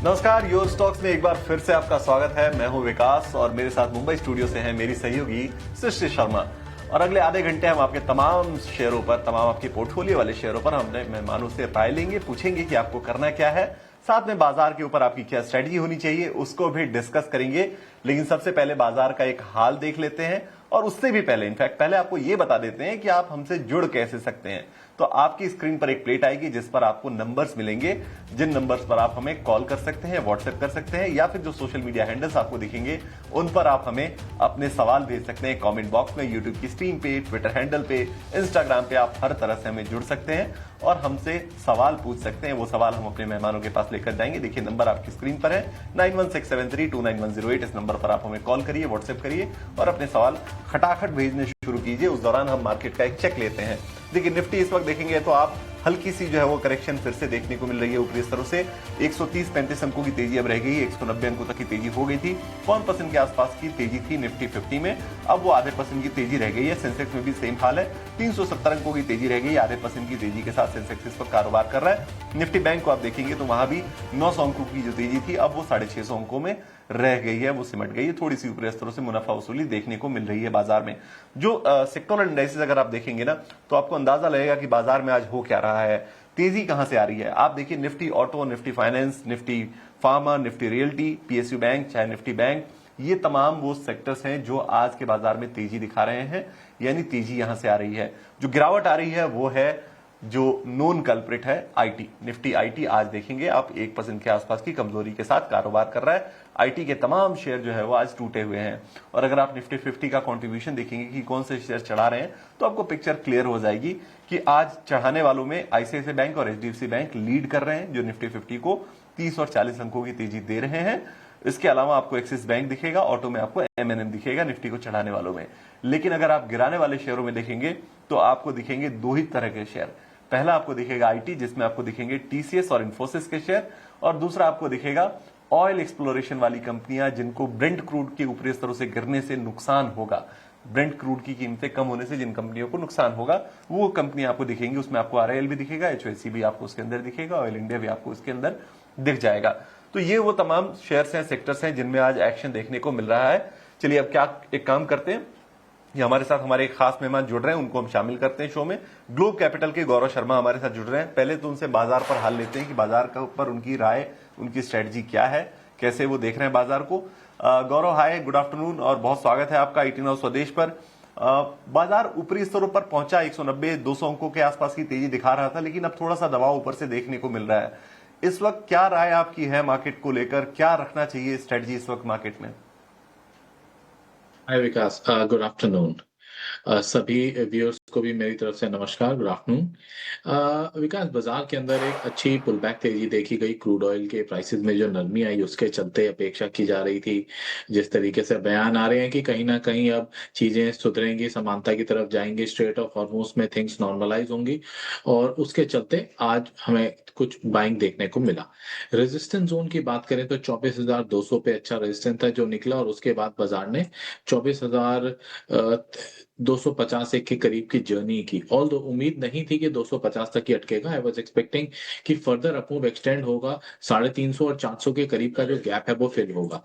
नमस्कार, योर स्टॉक्स में एक बार फिर से आपका स्वागत है। मैं हूं विकास और मेरे साथ मुंबई स्टूडियो से हैं मेरी सहयोगी सृष्टि शर्मा। और अगले आधे घंटे हम आपके तमाम शेयरों पर, तमाम आपके पोर्टफोलियो वाले शेयरों पर हमने मेहमानों से राय लेंगे, पूछेंगे कि आपको करना क्या है, साथ में बाजार के ऊपर आपकी क्या स्ट्रेटजी होनी चाहिए उसको भी डिस्कस करेंगे। लेकिन सबसे पहले बाजार का एक हाल देख लेते हैं और उससे भी पहले, इनफैक्ट पहले आपको यह बता देते हैं कि आप हमसे जुड़ कैसे सकते हैं। तो आपकी स्क्रीन पर एक प्लेट आएगी जिस पर आपको नंबर्स मिलेंगे, जिन नंबर्स पर आप हमें कॉल कर सकते हैं, व्हाट्सएप कर सकते हैं या फिर जो सोशल मीडिया हैंडल्स आपको दिखेंगे उन पर आप हमें अपने सवाल भेज सकते हैं। कमेंट बॉक्स में, यूट्यूब की स्क्रीन पे, ट्विटर हैंडल पे, इंस्टाग्राम पे आप हर तरह से हमें जुड़ सकते हैं और हमसे सवाल पूछ सकते हैं। वो सवाल हम अपने मेहमानों के पास लेकर जाएंगे। देखिए नंबर आपकी स्क्रीन पर है 9167329108। इस नंबर पर आप हमें कॉल करिए, व्हाट्सएप करिए और अपने सवाल खटाखट भेजने शुरू कीजिए। उस दौरान हम मार्केट का एक चेक लेते हैं। देखिए निफ्टी इस वक्त देखेंगे तो आप हल्की सी जो है वो करेक्शन फिर से देखने को मिल रही है ऊपरी स्तरों से। 130-35 अंकों की तेजी अब रह गई है, 190 अंकों तक की तेजी हो गई थी। 1% के आसपास की तेजी थी निफ्टी 50 में, अब वो आधे % की तेजी रह गई है। सेंसेक्स में भी सेम हाल है, 370 अंकों की तेजी रह गई है, आधे % की तेजी के साथ सेंसेक्स इस पर कारोबार कर रहा है। निफ्टी बैंक को आप देखेंगे तो वहां भी 900 अंकों की जो तेजी थी अब वो 650 अंकों में रह गई है, वो सिमट गई है। थोड़ी सी ऊपरी स्तरों से मुनाफा वसूली देखने को मिल रही है बाजार में। जो सेक्टोरल इंडाइसेस अगर आप देखेंगे ना तो आपको अंदाजा लगेगा कि बाजार में आज हो क्या रहा है, तेजी कहां से आ रही है। आप देखिए Nifty auto, Nifty finance, Nifty pharma, Nifty realty, PSU bank, चाहे निफ्टी बैंक, ये तमाम वो सेक्टर्स हैं जो आज के बाजार में तेजी दिखा रहे हैं, यानी तेजी यहां से आ रही है। जो गिरावट आ रही है वो है जो नोन कल्प्रिट है आईटी। निफ्टी आईटी आज देखेंगे आप 1% के आसपास की कमजोरी के साथ कारोबार कर रहा है। आईटी के तमाम शेयर जो है वो आज टूटे हुए हैं। और अगर आप निफ्टी 50 का कंट्रीब्यूशन देखेंगे कि कौन से शेयर चढ़ा रहे हैं तो आपको पिक्चर क्लियर हो जाएगी कि आज चढ़ाने वालों में आईसीआईसीआई बैंक और एचडीएफसी बैंक लीड कर रहे हैं, जो निफ्टी 50 को 30 और 40 अंकों की तेजी दे रहे हैं। इसके अलावा आपको एक्सिस बैंक दिखेगा, ऑटो में आपको एमएनएम दिखेगा निफ्टी को चढ़ाने वालों में। लेकिन अगर आप गिराने वाले शेयरों में देखेंगे तो आपको दिखेंगे दो ही तरह के शेयर। पहला आपको दिखेगा आईटी, जिसमें आपको दिखेंगे टीसीएस और इन्फोसिस के शेयर, और दूसरा आपको दिखेगा ऑयल एक्सप्लोरेशन वाली कंपनियां जिनको ब्रेंट क्रूड के ऊपरी स्तरों से गिरने से नुकसान होगा। ब्रेंट क्रूड की कीमतें कम होने से जिन कंपनियों को नुकसान होगा वो कंपनियां आपको दिखेंगी। उसमें आपको आरआईएल भी दिखेगा, एचओएससी भी आपको उसके अंदर दिखेगा, ऑयल इंडिया भी आपको उसके अंदर दिख जाएगा। तो ये वो तमाम शेयर्स हैं, सेक्टर्स हैं जिनमें आज एक्शन देखने को मिल रहा है। चलिए अब क्या एक काम करते हैं, ये हमारे साथ हमारे एक खास मेहमान जुड़ रहे हैं, उनको हम शामिल करते हैं शो में। ग्लोब कैपिटल के गौरव शर्मा हमारे साथ जुड़ रहे हैं। पहले तो उनसे बाजार पर हाल लेते हैं कि बाजार के ऊपर उनकी राय, उनकी स्ट्रेटजी क्या है, कैसे वो देख रहे हैं बाजार को। गौरव हाय, गुड आफ्टरनून और बहुत स्वागत है आपका IT Now स्वदेश पर। बाजार ऊपरी स्तरों पर पहुंचा, 190-200 अंकों के आसपास की तेजी दिखा रहा था, लेकिन अब थोड़ा सा दबाव ऊपर से देखने को मिल रहा है। इस वक्त क्या राय आपकी है मार्केट को लेकर, क्या रखना चाहिए स्ट्रेटजी इस वक्त मार्केट में? हाय विकास, गुड आफ्टरनून। सभी व्यूअर्स को भी मेरी तरफ से नमस्कार, गुड आफ्टरनून। विकास, बाजार के अंदर एक अच्छी पुल बैक तेजी देखी गई। क्रूड ऑयल के प्राइसेस में जो नरमी आई उसके चलते अपेक्षा की जा रही थी, जिस तरीके से बयान आ रहे हैं कि कहीं ना कहीं अब चीजें सुधरेंगी, समानता की तरफ जाएंगी, स्ट्रेट ऑफ हॉर्मोज में थिंग्स नॉर्मलाइज होंगी, और उसके चलते आज हमें कुछ बाइंग देखने को मिला। रेजिस्टेंस जोन की बात करें तो 24,200 पे अच्छा रेजिस्टेंस था जो निकला, और उसके बाद बाजार ने 24,250 के करीब की जर्नी की। ऑल दो उम्मीद नहीं थी कि 250 तक ही अटकेगा। आई वाज एक्सपेक्टिंग कि फर्दर अपमूव एक्सटेंड होगा, 350 और 400 के करीब का जो गैप है वो फिल होगा।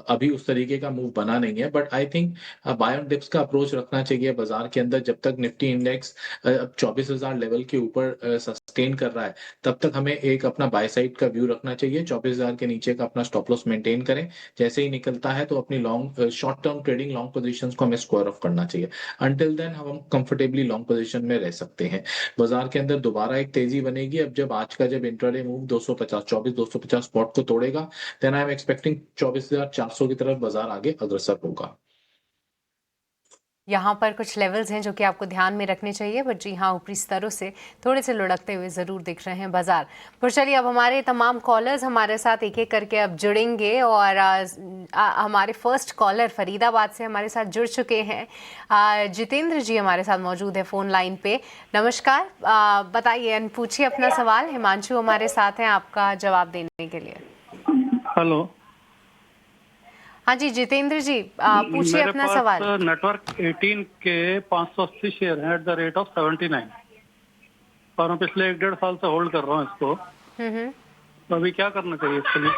अभी उस तरीके का मूव बना नहीं है, but I think by on dips का अप्रोच रखना चाहिए बाजार के अंदर। जब तक निफ्टी इंडेक्स 24,000 लेवल के ऊपर सस्टेन कर रहा है तब तक हमें एक अपना बाय साइड का व्यू रखना चाहिए। 24,000 के नीचे का अपना स्टॉप लॉस मेंटेन करें। जैसे ही निकलता है तो अपनी long short term trading long positions को हमें स्क्वायर ऑफ करना चाहिए। अंटिल देन हम कंफर्टेबली लॉन्ग पोजीशन में रह सकते हैं। बाजार के अंदर दोबारा एक तेजी बनेगी अब जब आज का जब इंट्राडे मूव 250 स्पॉट को तोड़ेगा, देन आई एम एक्सपेक्टिंग 24,400 की तरफ बाजार आगे अग्रसर होगा। यहाँ पर कुछ लेवल्स हैं जो कि आपको ध्यान में रखने चाहिए, बट जी हाँ, ऊपरी स्तरों से थोड़े से लुढ़कते हुए ज़रूर दिख रहे हैं बाजार। पर चलिए, अब हमारे तमाम कॉलर्स हमारे साथ एक एक करके अब जुड़ेंगे और हमारे फर्स्ट कॉलर फरीदाबाद से हमारे साथ जुड़ चुके हैं। जितेंद्र जी हमारे साथ मौजूद है फ़ोन लाइन पे। नमस्कार, बताइए, पूछिए अपना सवाल। हिमांशु हमारे साथ हैं आपका जवाब देने के लिए। हेलो। हाँ जी जितेंद्र जी, पूछिए अपना सवाल। नेटवर्क 18 के 580 शेयर हैं एट द रेट ऑफ 79 और मैं पिछले 1-1.5 साल से होल्ड कर रहा हूँ इसको। तो अभी क्या करना चाहिए इसके लिए?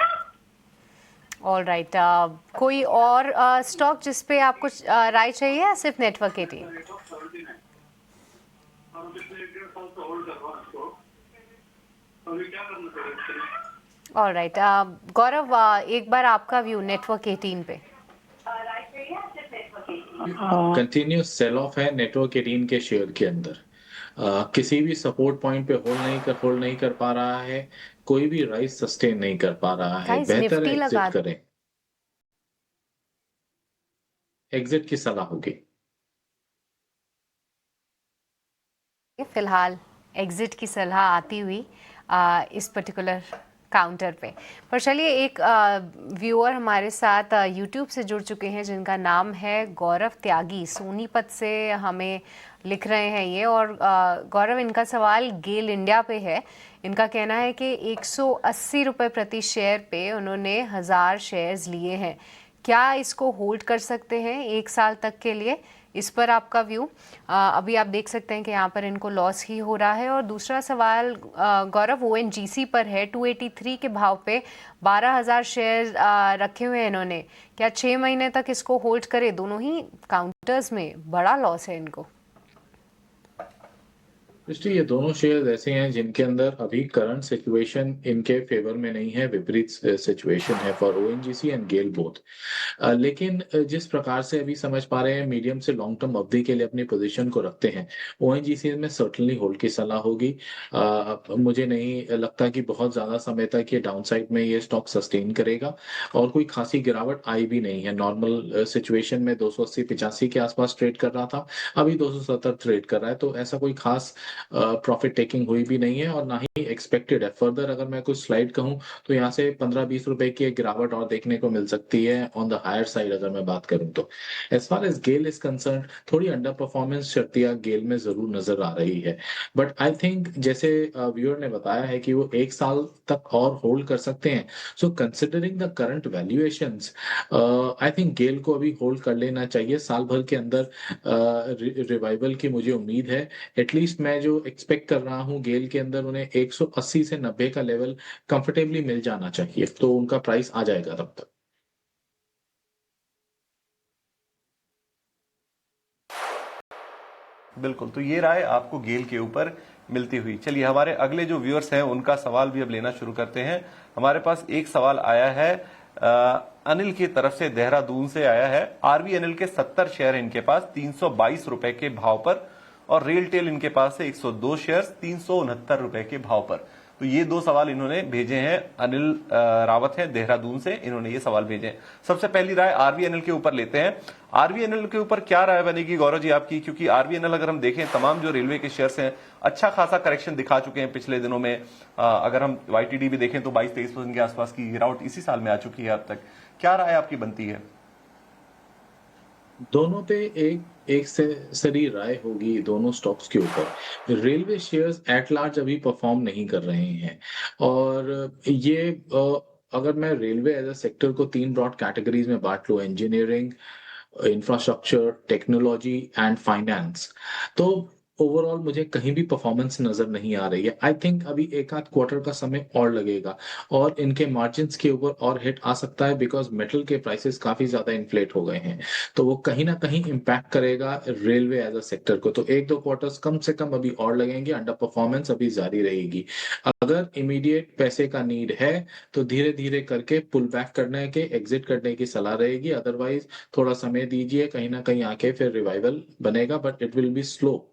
ऑल राइट, कोई और स्टॉक जिस पे आपको राय चाहिए या सिर्फ नेटवर्क 18? ऑल राइट, गौरव, एक बार आपका व्यू नेटवर्क 18 पे। कंटिन्यूस सेल ऑफ है नेटवर्क 18 के शेयर के अंदर। किसी भी सपोर्ट पॉइंट पे होल्ड नहीं कर पा रहा है, कोई भी राइज सस्टेन नहीं कर पा रहा है। Guys, बेहतर निफ्टी एग्जिट लगा करें। एग्जिट की सलाह होगी। फिलहाल एग्जिट की सलाह आती हुई इस पर्टिकुलर काउंटर पे। पर चलिए, एक व्यूअर हमारे साथ यूट्यूब से जुड़ चुके हैं जिनका नाम है गौरव त्यागी, सोनीपत से हमें लिख रहे हैं ये। और गौरव, इनका सवाल गेल इंडिया पे है। इनका कहना है कि 180 रुपये प्रति शेयर पे उन्होंने 1000 शेयर्स लिए हैं। क्या इसको होल्ड कर सकते हैं 1 साल तक के लिए? इस पर आपका व्यू। अभी आप देख सकते हैं कि यहाँ पर इनको लॉस ही हो रहा है। और दूसरा सवाल गौरव ONGC पर है। 283 के भाव पे 12,000 शेयर रखे हुए हैं इन्होंने। क्या 6 महीने तक इसको होल्ड करे? दोनों ही काउंटर्स में बड़ा लॉस है इनको। इसलिए ये दोनों शेयर ऐसे हैं जिनके अंदर अभी करंट सिचुएशन इनके फेवर में नहीं है, विपरीत सिचुएशन है for ONGC and GAIL both. लेकिन जिस प्रकार से अभी समझ पा रहे हैं, मीडियम से लॉन्ग टर्म अवधि के लिए अपनी पोजीशन को रखते हैं। ONGC में सर्टनली होल्ड की सलाह होगी। मुझे नहीं लगता कि बहुत ज्यादा समय तक ये डाउनसाइड में ये स्टॉक सस्टेन करेगा और कोई खासी गिरावट आई भी नहीं है। नॉर्मल सिचुएशन में 280-85 के आसपास ट्रेड कर रहा था, अभी 270 ट्रेड कर रहा है। तो ऐसा कोई खास प्रॉफिट टेकिंग हुई भी नहीं है और ना ही एक्सपेक्टेड है। फर्दर अगर मैं कुछ स्लाइड कहूं तो यहाँ से 15-20 रुपए की एक गिरावट और देखने को मिल सकती है ऑन द हायर साइड अगर मैं बात करूं तो। As far as GAIL is concern, थोड़ी अंडर परफॉर्मेंस शर्तियां गेल में जरूर नजर आ रही है। बट आई थिंक जैसे व्यूअर ने बताया है कि वो 1 साल तक और होल्ड कर सकते हैं। So considering the current valuations, I think GAIL को अभी होल्ड कर लेना चाहिए। साल भर के अंदर रिवाइवल की मुझे उम्मीद है। एटलीस्ट मैं जो एक्सपेक्ट कर रहा हूं गेल के अंदर, उन्हें 180 से 90 का लेवल कंफर्टेबली मिल जाना चाहिए, तो उनका प्राइस आ जाएगा तब तक। बिल्कुल, तो ये राय आपको गेल के ऊपर मिलती हुई। चलिए, हमारे अगले जो व्यूअर्स हैं उनका सवाल भी अब लेना शुरू करते हैं। हमारे पास एक सवाल आया है अनिल की तरफ से, देहरादून से आया है। RVNL के 70 शेयर इनके पास 322 रुपए के भाव पर और रेलटेल इनके पास है 102 शेयर्स 369 रुपए के भाव पर। तो ये 2 सवाल इन्होंने भेजे हैं। अनिल रावत हैं देहरादून से, इन्होंने ये सवाल भेजे हैं। सबसे पहली राय RVNL के ऊपर लेते हैं। RVNL के ऊपर क्या राय बनेगी गौरव जी आपकी? क्योंकि RVNL अगर हम देखें, तमाम जो रेलवे के शेयर्स हैं अच्छा खासा करेक्शन दिखा चुके हैं पिछले दिनों में। अगर हम YTD भी देखें तो 22-23% के आसपास की गिरावट इसी साल में आ चुकी है अब तक। क्या राय आपकी बनती है? दोनों पे एक से सरी राय होगी दोनों स्टॉक्स के ऊपर। रेलवे शेयर्स एट लार्ज अभी परफॉर्म नहीं कर रहे हैं और ये अगर मैं रेलवे एज अ सेक्टर को 3 ब्रॉड कैटेगरीज में बांट लूं, engineering, infrastructure, technology and finance, तो ओवरऑल मुझे कहीं भी परफॉर्मेंस नजर नहीं आ रही है। आई थिंक अभी 1-8 क्वार्टर का समय और लगेगा और इनके मार्जिन के ऊपर और हिट आ सकता है, बिकॉज मेटल के प्राइसेस काफी ज्यादा इन्फ्लेट हो गए हैं। तो वो कहीं ना कहीं इम्पैक्ट करेगा रेलवे एज अ सेक्टर को। तो 1-2 क्वार्टर्स कम से कम अभी और लगेंगे, अंडर परफॉर्मेंस अभी जारी रहेगी। अगर इमीडिएट पैसे का नीड है तो धीरे धीरे करके पुल बैक करने के, एग्जिट करने की सलाह रहेगी। अदरवाइज थोड़ा समय दीजिए, कहीं ना कहीं आके फिर रिवाइवल बनेगा, but it will be slow.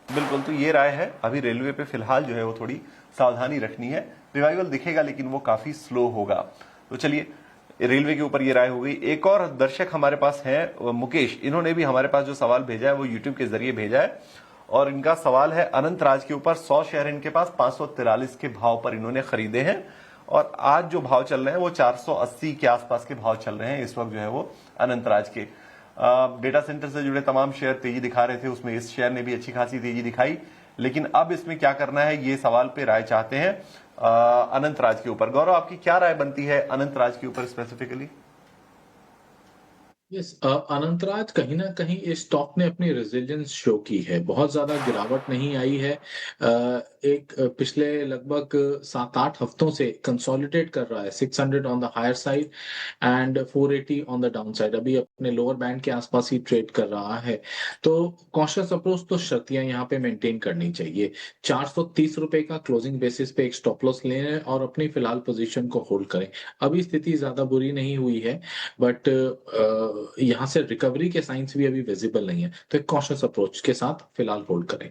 बिल्कुल, तो ये राय है। अभी रेलवे पे फिलहाल जो है वो थोड़ी सावधानी रखनी है। रिवाइवल दिखेगा लेकिन वो काफी स्लो होगा। तो चलिए, रेलवे के ऊपर ये राय हो गई। एक और दर्शक हमारे पास है मुकेश, इन्होंने भी हमारे पास जो सवाल भेजा है वो यूट्यूब के जरिए भेजा है और इनका सवाल है अनंत राज के ऊपर। 100 शेयर इनके पास 543 के भाव पर इन्होंने खरीदे हैं और आज जो भाव चल रहे हैं वो 480 के आसपास के भाव चल रहे हैं इस वक्त जो है वो अनंत राज के। डेटा सेंटर से जुड़े तमाम शेयर तेजी दिखा रहे थे, उसमें इस शेयर ने भी अच्छी खासी तेजी दिखाई, लेकिन अब इसमें क्या करना है ये सवाल पे राय चाहते हैं अनंत राज के ऊपर। गौरव, आपकी क्या राय बनती है अनंत राज के ऊपर स्पेसिफिकली? यस, अनंतराज कहीं ना कहीं इस स्टॉक ने अपनी रेजिलियंस शो की है, बहुत ज्यादा गिरावट नहीं आई है। पिछले लगभग 7-8 हफ्तों से कंसोलिडेट कर रहा है, 600 on the higher side and 480 on the down side, अभी अपने लोअर बैंड के आसपास ही ट्रेड कर रहा है। तो कॉशियस अप्रोच तो शर्तियां यहाँ पे मेंटेन करनी चाहिए। 430 रुपए का क्लोजिंग बेसिस पे एक स्टॉप लॉस लें और अपनी फिलहाल पोजीशन को होल्ड करें। अभी स्थिति ज्यादा बुरी नहीं हुई है, बट यहां से रिकवरी के साइंस भी अभी विजिबल नहीं है, तो एक कॉशियस अप्रोच के साथ फिलहाल होल्ड करें।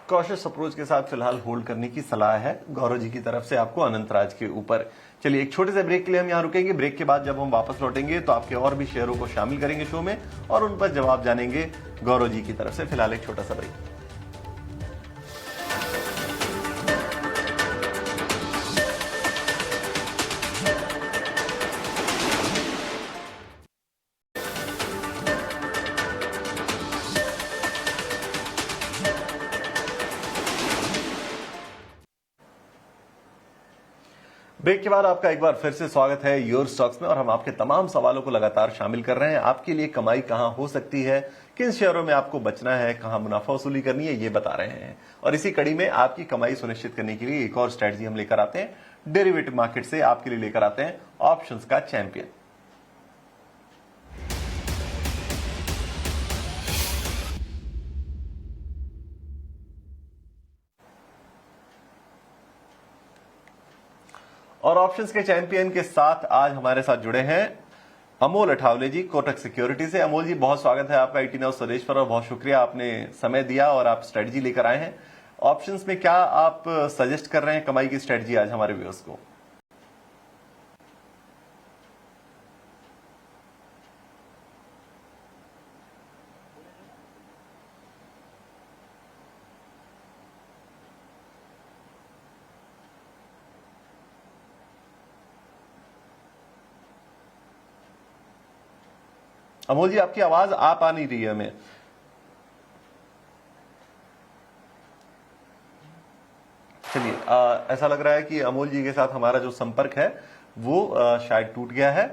कॉशियस अप्रोच के साथ फिलहाल होल्ड करने की सलाह है गौरव जी की तरफ से आपको अनंत राज के ऊपर। चलिए, एक छोटे से ब्रेक के लिए हम यहां रुकेंगे। ब्रेक के बाद जब हम वापस लौटेंगे तो आपके और भी शेयरों को शामिल करेंगे शो में और उन पर जवाब जानेंगे गौरव जी की तरफ से। फिलहाल एक छोटा सा ब्रेक। ब्रेक के बाद आपका एक बार फिर से स्वागत है योर स्टॉक्स में और हम आपके तमाम सवालों को लगातार शामिल कर रहे हैं। आपके लिए कमाई कहां हो सकती है, किन शेयरों में आपको बचना है, कहां मुनाफा वसूली करनी है, ये बता रहे हैं। और इसी कड़ी में आपकी कमाई सुनिश्चित करने के लिए एक और स्ट्रेटजी हम लेकर आते हैं। डेरिवेटिव मार्केट से आपके लिए लेकर आते हैं ऑप्शंस का चैंपियन। और ऑप्शंस के चैंपियन के साथ आज हमारे साथ जुड़े हैं अमोल अठावले जी, कोटक सिक्योरिटी से। अमोल जी, बहुत स्वागत है आपका ईटी नाउ स्वदेश पर और बहुत शुक्रिया, आपने समय दिया और आप स्ट्रेटजी लेकर आए हैं। ऑप्शंस में क्या आप सजेस्ट कर रहे हैं कमाई की स्ट्रेटजी आज हमारे व्यूअर्स को? अमोल जी, आपकी आवाज आ नहीं रही है हमें। चलिए, ऐसा लग रहा है कि अमोल जी के साथ हमारा जो संपर्क है वो शायद टूट गया है।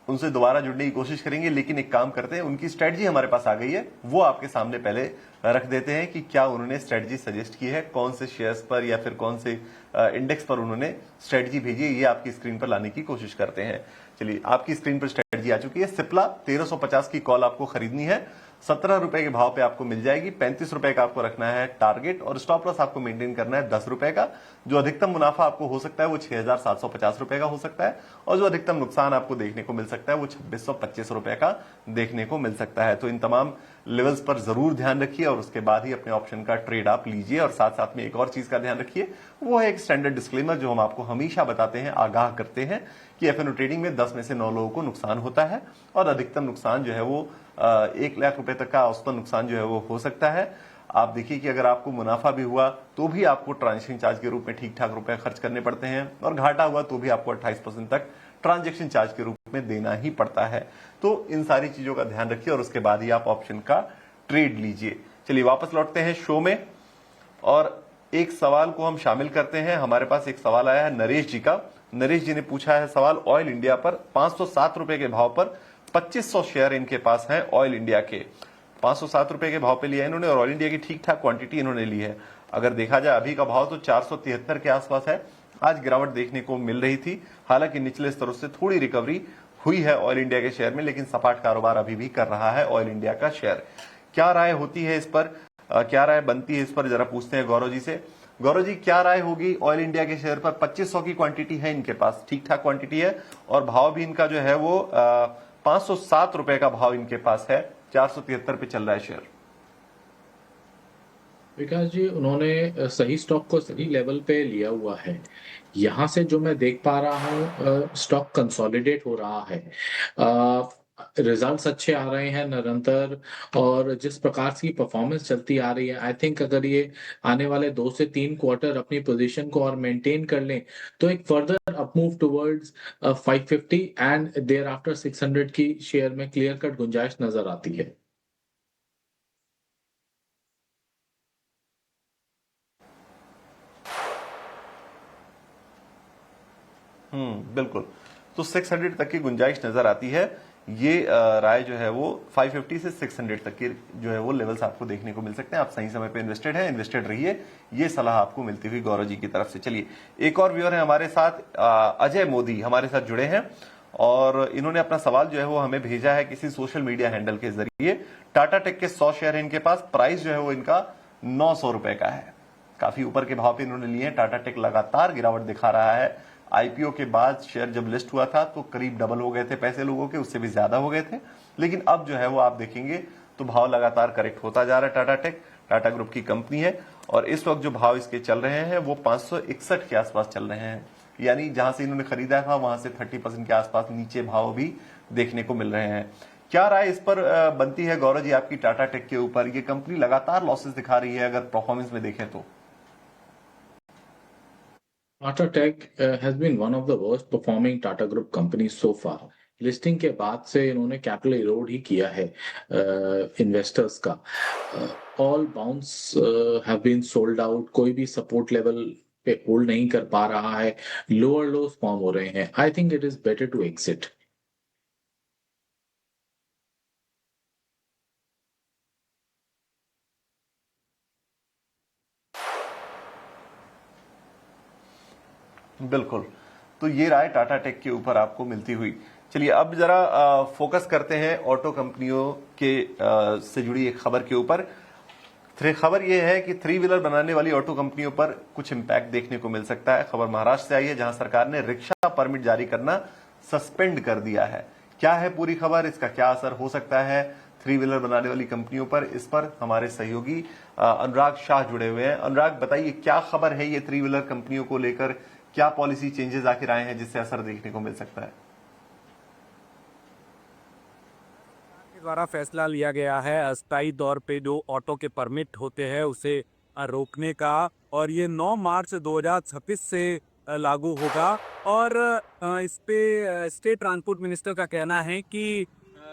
उनसे दोबारा जुड़ने की कोशिश करेंगे, लेकिन एक काम करते हैं, उनकी स्ट्रेटजी हमारे पास आ गई है, वो आपके सामने पहले रख देते हैं कि क्या उन्होंने स्ट्रेटजी सजेस्ट की है, कौन से शेयर्स पर या फिर कौन से इंडेक्स पर उन्होंने स्ट्रेटजी भेजी है, ये आपकी स्क्रीन पर लाने की कोशिश करते हैं। चलिए, आपकी स्क्रीन पर स्ट्रेटजी आ चुकी है। सिप्ला 1350 की कॉल आपको खरीदनी है, 17 रुपए के भाव पे आपको मिल जाएगी। 35 रुपए का आपको रखना है टारगेट और स्टॉप लॉस आपको मेंटेन करना है 10 रुपए का। जो अधिकतम मुनाफा आपको हो सकता है वो 6,750 रुपए का हो सकता है और जो अधिकतम नुकसान आपको देखने को मिल सकता है वो 2,625 रुपए का देखने को मिल सकता है। तो इन तमाम लेवल्स पर जरूर ध्यान रखिए और उसके बाद ही अपने ऑप्शन का ट्रेड आप लीजिए। और साथ साथ में एक और चीज का ध्यान रखिए, वो है एक स्टैंडर्ड डिस्क्लेमर जो हम आपको हमेशा बताते हैं, आगाह करते हैं कि एफएनओ ट्रेडिंग में 10 में से 9 लोगों को नुकसान होता है और अधिकतम नुकसान जो है वो 1 लाख रुपए तक का औसतन नुकसान जो है वो हो सकता है। आप देखिए कि अगर आपको मुनाफा भी हुआ तो भी आपको ट्रांजेक्शन चार्ज के रूप में ठीक ठाक रुपए खर्च करने पड़ते हैं और घाटा हुआ तो भी आपको 28% तक ट्रांजेक्शन चार्ज के रूप में देना ही पड़ता है। तो इन सारी चीजों का ध्यान रखिए और उसके बाद ही आप ऑप्शन का ट्रेड लीजिए। चलिए, वापस लौटते हैं शो में और एक सवाल को हम शामिल करते हैं। हमारे पास एक सवाल आया है नरेश जी का। नरेश जी ने पूछा है सवाल ऑयल इंडिया पर। 507 रुपए के भाव पर 2500 शेयर इनके पास हैं ऑयल इंडिया के। 507 रुपए के भाव पे लिया इन्होंने और ऑयल इंडिया की ठीक ठाक क्वांटिटी इन्होंने ली है। अगर देखा जाए अभी का भाव तो 473 के आसपास है। आज गिरावट देखने को मिल रही थी, हालांकि निचले स्तरों से थोड़ी रिकवरी हुई है ऑयल इंडिया के शेयर में, लेकिन सपाट कारोबार अभी भी कर रहा है ऑयल इंडिया का शेयर। क्या राय होती है इस पर, क्या राय बनती है इस पर, जरा पूछते हैं गौरव जी से। गौरव जी, क्या राय होगी ऑयल इंडिया के शेयर पर? 2500 की क्वांटिटी है इनके पास, ठीक ठाक क्वांटिटी है और भाव भी इनका जो है वो 507 रुपए का भाव इनके पास है। 473 पे चल रहा है शेयर। विकास जी, उन्होंने सही स्टॉक को सही लेवल पे लिया हुआ है। यहाँ से जो मैं देख पा रहा हूँ, स्टॉक कंसोलिडेट हो रहा है। रिजल्ट्स अच्छे आ रहे हैं निरंतर, और जिस प्रकार की परफॉर्मेंस चलती आ रही है, आई थिंक अगर ये आने वाले 2 से 3 क्वार्टर अपनी पोजीशन को और मेंटेन कर लें, तो एक further up move towards 550 and thereafter 600 की शेयर में क्लियर कट गुंजाइश नजर आती है। बिल्कुल। तो 600 तक की गुंजाइश नजर आती है। ये राय जो है वो 550 से 600 तक की जो है वो लेवल्स आपको देखने को मिल सकते हैं। आप सही समय पे इन्वेस्टेड हैं, इन्वेस्टेड रहिए, ये सलाह आपको मिलती हुई गौरव जी की तरफ से। चलिए, एक और व्यूअर है हमारे साथ, अजय मोदी हमारे साथ जुड़े हैं, और इन्होंने अपना सवाल जो है वो हमें भेजा है किसी सोशल मीडिया हैंडल के जरिए। टाटा टेक के 100 शेयर है इनके पास, प्राइस जो है वो इनका 900 रुपए का है। काफी ऊपर के भाव पे इन्होंने लिए हैं। टाटा टेक लगातार गिरावट दिखा रहा है। आईपीओ के बाद शेयर जब लिस्ट हुआ था तो करीब डबल हो गए थे पैसे लोगों के, उससे भी ज्यादा हो गए थे, लेकिन अब जो है वो आप देखेंगे तो भाव लगातार करेक्ट होता जा रहा है। टाटा टेक टाटा ग्रुप की कंपनी है, और इस वक्त जो भाव इसके चल रहे हैं वो 561 के आसपास चल रहे हैं। यानी जहां से इन्होंने खरीदा था वहां से 30% के आसपास नीचे भाव भी देखने को मिल रहे हैं। क्या राय इस पर बनती है गौरव जी आपकी टाटा टेक के ऊपर? ये कंपनी लगातार लॉसेस दिखा रही है अगर परफॉर्मेंस में देखें तो। Tata Tech has been one of the worst performing Tata Group companies so far. Listing के बाद से इन्होंने कैपिटल इरोड ही किया है इन्वेस्टर्स का। All bounce have been sold out, कोई भी सपोर्ट लेवल पे होल्ड नहीं कर पा रहा है, लोअर लोस फॉर्म हो रहे हैं। I think it is better to exit. बिल्कुल। तो ये राय टाटा टेक के ऊपर आपको मिलती हुई। चलिए, अब जरा फोकस करते हैं ऑटो कंपनियों के से जुड़ी एक खबर के ऊपर। खबर यह है कि 3 व्हीलर बनाने वाली ऑटो कंपनियों पर कुछ इम्पैक्ट देखने को मिल सकता है। खबर महाराष्ट्र से आई है, जहां सरकार ने रिक्शा परमिट जारी करना सस्पेंड कर दिया है। क्या है पूरी खबर, इसका क्या असर हो सकता है 3 व्हीलर बनाने वाली कंपनियों पर? इस पर हमारे सहयोगी अनुराग शाह जुड़े हुए हैं। अनुराग, बताइए क्या खबर है ये 3 व्हीलर कंपनियों को लेकर? क्या पॉलिसी चेंजेस आखिर आए हैं जिससे असर देखने को मिल सकता है? द्वारा फैसला लिया गया है अस्थायी तौर पे जो ऑटो के परमिट होते हैं उसे रोकने का, और ये 9 मार्च 2026 से लागू होगा। और इस पे स्टेट ट्रांसपोर्ट मिनिस्टर का कहना है कि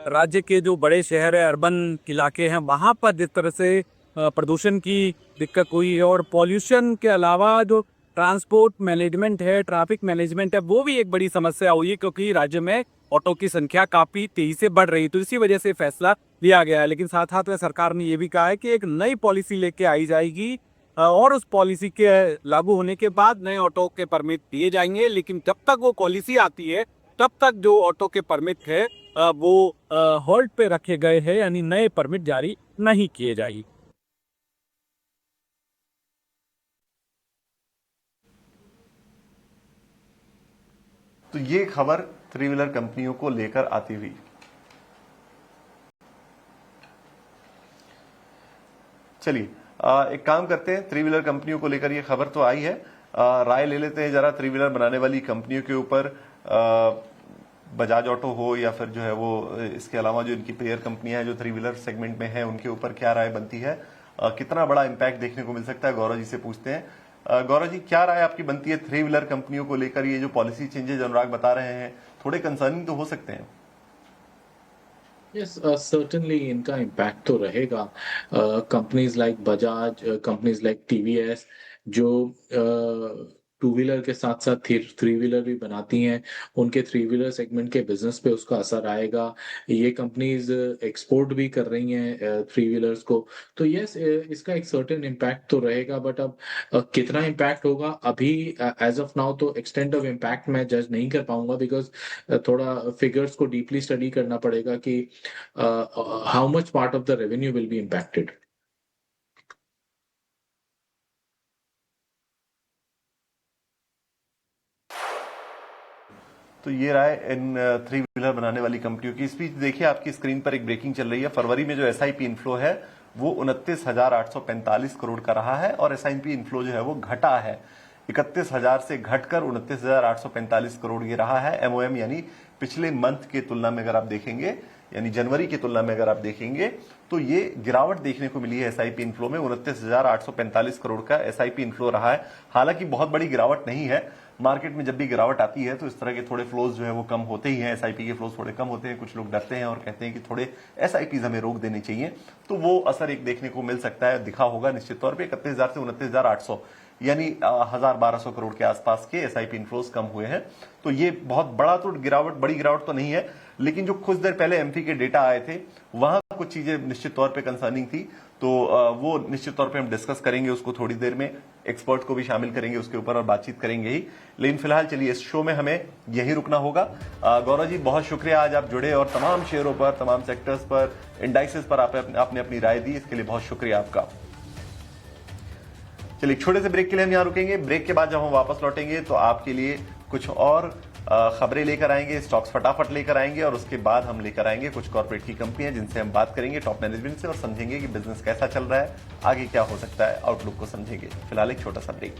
राज्य के जो बड़े शहर है, अर्बन इलाके हैं, वहाँ पर जिस तरह से प्रदूषण की दिक्कत हुई है, और पॉल्यूशन के अलावा जो ट्रांसपोर्ट मैनेजमेंट है, ट्रैफिक मैनेजमेंट है, वो भी एक बड़ी समस्या हुई है, क्योंकि राज्य में ऑटो की संख्या काफी तेजी से बढ़ रही है। तो इसी वजह से फैसला लिया गया है। लेकिन साथ साथ में सरकार ने ये भी कहा है कि एक नई पॉलिसी लेके आई जाएगी, और उस पॉलिसी के लागू होने के बाद नए ऑटो के परमिट दिए जाएंगे। लेकिन जब तक वो पॉलिसी आती है तब तक जो ऑटो के परमिट है वो होल्ड पे रखे गए हैं, यानी नए परमिट जारी नहीं किए जाएंगे। तो ये खबर 3 व्हीलर कंपनियों को लेकर आती हुई। चलिए, एक काम करते हैं, 3 व्हीलर कंपनियों को लेकर ये खबर तो आई है, राय ले लेते हैं जरा 3 व्हीलर बनाने वाली कंपनियों के ऊपर। बजाज ऑटो हो या फिर जो है वो इसके अलावा जो इनकी पेयर कंपनियां हैं जो 3 व्हीलर सेगमेंट में है, उनके ऊपर क्या राय बनती है, कितना बड़ा इंपैक्ट देखने को मिल सकता है, गौरव जी से पूछते हैं। गौरव जी, क्या राय आपकी बनती है 3 व्हीलर कंपनियों को लेकर? ये जो पॉलिसी चेंजेस अनुराग बता रहे हैं थोड़े कंसर्निंग तो हो सकते हैं। यस, सर्टेनली इनका इम्पैक्ट तो रहेगा। Companies like Bajaj, companies like TVS, जो टू व्हीलर के साथ साथ 3 व्हीलर भी बनाती हैं, उनके 3 व्हीलर सेगमेंट के बिजनेस पे उसका असर आएगा। ये कंपनीज एक्सपोर्ट भी कर रही हैं 3 व्हीलर्स को, तो यस, इसका एक सर्टेन इम्पैक्ट तो रहेगा। बट अब कितना इम्पैक्ट होगा अभी, एज ऑफ नाउ तो एक्सटेंट ऑफ इम्पैक्ट मैं जज नहीं कर पाऊंगा, बिकॉज थोड़ा फिगर्स को डीपली स्टडी करना पड़ेगा कि how much part of the revenue will be impacted. तो ये राय इन 3 व्हीलर बनाने वाली कंपनियों की। इस बीच देखिए आपकी स्क्रीन पर एक ब्रेकिंग चल रही है। फरवरी में जो एसआईपी इनफ्लो है वो 29,845 करोड़ का रहा है और एसआईपी इनफ्लो जो है वो घटा है, 31,000 से घटकर 29,845 करोड़ ये रहा है। एमओएम यानी पिछले मंथ की तुलना में अगर आप देखेंगे, यानी जनवरी की तुलना में अगर आप देखेंगे तो ये गिरावट देखने को मिली है एसआईपी इनफ्लो में। 29,845 करोड़ का एसआईपी इनफ्लो रहा है। हालांकि बहुत बड़ी गिरावट नहीं है, मार्केट में जब भी गिरावट आती है तो इस तरह के थोड़े फ्लोज जो है वो कम होते ही हैं, एसआईपी के फ्लोज थोड़े कम होते हैं। कुछ लोग डरते हैं और कहते हैं कि थोड़े एसआईपीज हमें रोक देने चाहिए, तो वो असर एक देखने को मिल सकता है, दिखा होगा निश्चित तौर पर। 31,000 से 29,800 यानी 1,1200 करोड़ के आसपास के एसआईपी इनफ्लोज कम हुए हैं। तो ये बहुत बड़ा तो बड़ी गिरावट तो नहीं है, लेकिन जो कुछ देर पहले एमपी के डेटा आए थे वहां कुछ चीजें निश्चित तौर पे कंसर्निंग थी, तो वो निश्चित तौर पे हम डिस्कस करेंगे उसको थोड़ी देर में, एक्सपर्ट को भी शामिल करेंगे उसके ऊपर और बातचीत करेंगे ही। लेकिन फिलहाल चलिए इस शो में हमें यही रुकना होगा। गौरव जी बहुत शुक्रिया, आज आप जुड़े और तमाम शेयरों पर, तमाम सेक्टर्स पर, इंडाइसेस पर आपने अपनी राय दी, इसके लिए बहुत शुक्रिया आपका। चलिए छोटे से ब्रेक के लिए हम यहाँ रुकेंगे। ब्रेक के बाद जब हम वापस लौटेंगे तो आपके लिए कुछ और खबरें लेकर आएंगे, स्टॉक्स फटाफट लेकर आएंगे और उसके बाद हम लेकर आएंगे कुछ कॉर्पोरेट की कंपनियां जिनसे हम बात करेंगे टॉप मैनेजमेंट से और समझेंगे कि बिजनेस कैसा चल रहा है, आगे क्या हो सकता है, आउटलुक को समझेंगे। फिलहाल एक छोटा सा ब्रेक।